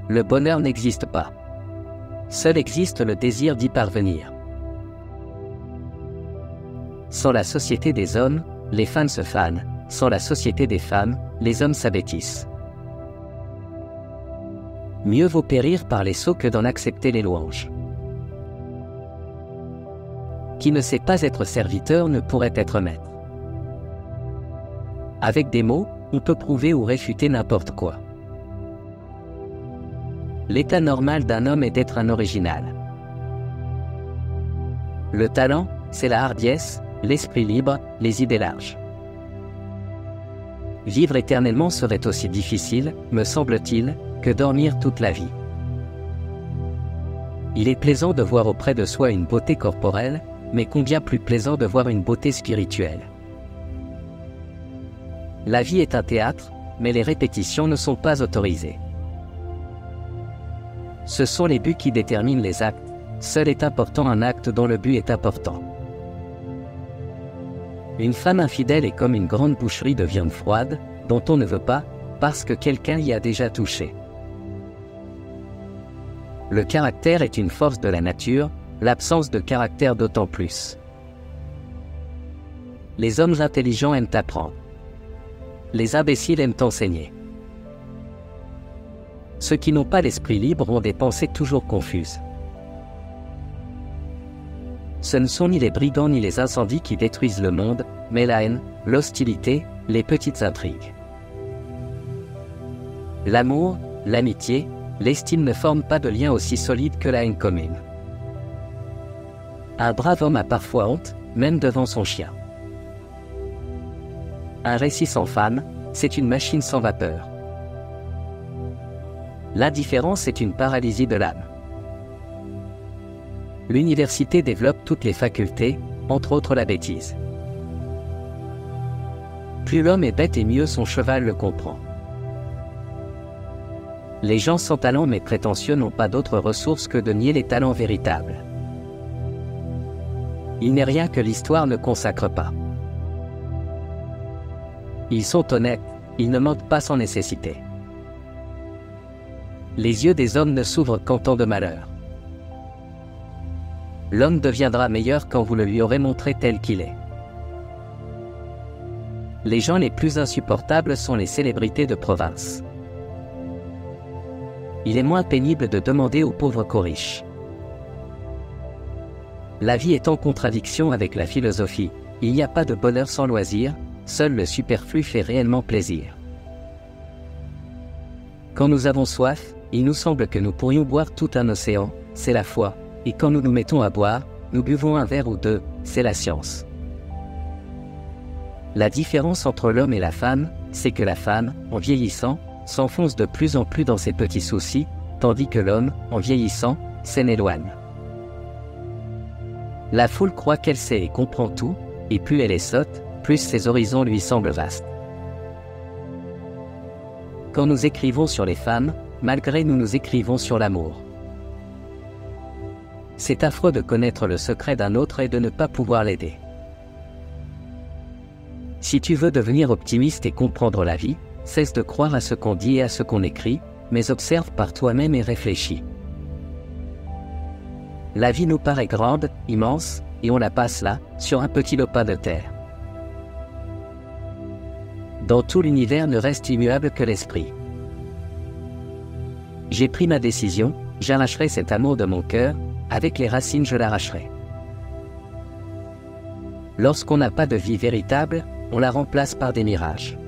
le bonheur n'existe pas. Seul existe le désir d'y parvenir. Sans la société des hommes, les femmes se fanent. Sans la société des femmes, les hommes s'abêtissent. Mieux vaut périr par les sots que d'en accepter les louanges. Qui ne sait pas être serviteur ne pourrait être maître. Avec des mots, on peut prouver ou réfuter n'importe quoi. L'état normal d'un homme est d'être un original. Le talent, c'est la hardiesse, l'esprit libre, les idées larges. Vivre éternellement serait aussi difficile, me semble-t-il, que dormir toute la vie. Il est plaisant de voir auprès de soi une beauté corporelle, mais combien plus plaisant de voir une beauté spirituelle. La vie est un théâtre, mais les répétitions ne sont pas autorisées. Ce sont les buts qui déterminent les actes, seul est important un acte dont le but est important. Une femme infidèle est comme une grande boucherie de viande froide, dont on ne veut pas, parce que quelqu'un y a déjà touché. Le caractère est une force de la nature, l'absence de caractère d'autant plus. Les hommes intelligents aiment apprendre. Les imbéciles aiment enseigner. Ceux qui n'ont pas l'esprit libre ont des pensées toujours confuses. Ce ne sont ni les brigands ni les incendies qui détruisent le monde, mais la haine, l'hostilité, les petites intrigues. L'amour, l'amitié, l'estime ne forment pas de lien aussi solide que la haine commune. Un brave homme a parfois honte, même devant son chien. Un récit sans femme, c'est une machine sans vapeur. L'indifférence est une paralysie de l'âme. L'université développe toutes les facultés, entre autres la bêtise. Plus l'homme est bête et mieux son cheval le comprend. Les gens sans talent mais prétentieux n'ont pas d'autre ressource que de nier les talents véritables. Il n'est rien que l'histoire ne consacre pas. Ils sont honnêtes, ils ne mentent pas sans nécessité. Les yeux des hommes ne s'ouvrent qu'en temps de malheur. L'homme deviendra meilleur quand vous le lui aurez montré tel qu'il est. Les gens les plus insupportables sont les célébrités de province. Il est moins pénible de demander aux pauvres qu'aux riches. La vie est en contradiction avec la philosophie, il n'y a pas de bonheur sans loisir, seul le superflu fait réellement plaisir. Quand nous avons soif, il nous semble que nous pourrions boire tout un océan, c'est la foi, et quand nous nous mettons à boire, nous buvons un verre ou deux, c'est la science. La différence entre l'homme et la femme, c'est que la femme, en vieillissant, s'enfonce de plus en plus dans ses petits soucis, tandis que l'homme, en vieillissant, s'en éloigne. La foule croit qu'elle sait et comprend tout, et plus elle est sotte, plus ses horizons lui semblent vastes. Quand nous écrivons sur les femmes, malgré nous écrivons sur l'amour. C'est affreux de connaître le secret d'un autre et de ne pas pouvoir l'aider. Si tu veux devenir optimiste et comprendre la vie, cesse de croire à ce qu'on dit et à ce qu'on écrit, mais observe par toi-même et réfléchis. La vie nous paraît grande, immense, et on la passe là, sur un petit lopin de terre. Dans tout l'univers ne reste immuable que l'esprit. J'ai pris ma décision, j'arracherai cet amour de mon cœur, avec les racines je l'arracherai. Lorsqu'on n'a pas de vie véritable, on la remplace par des mirages.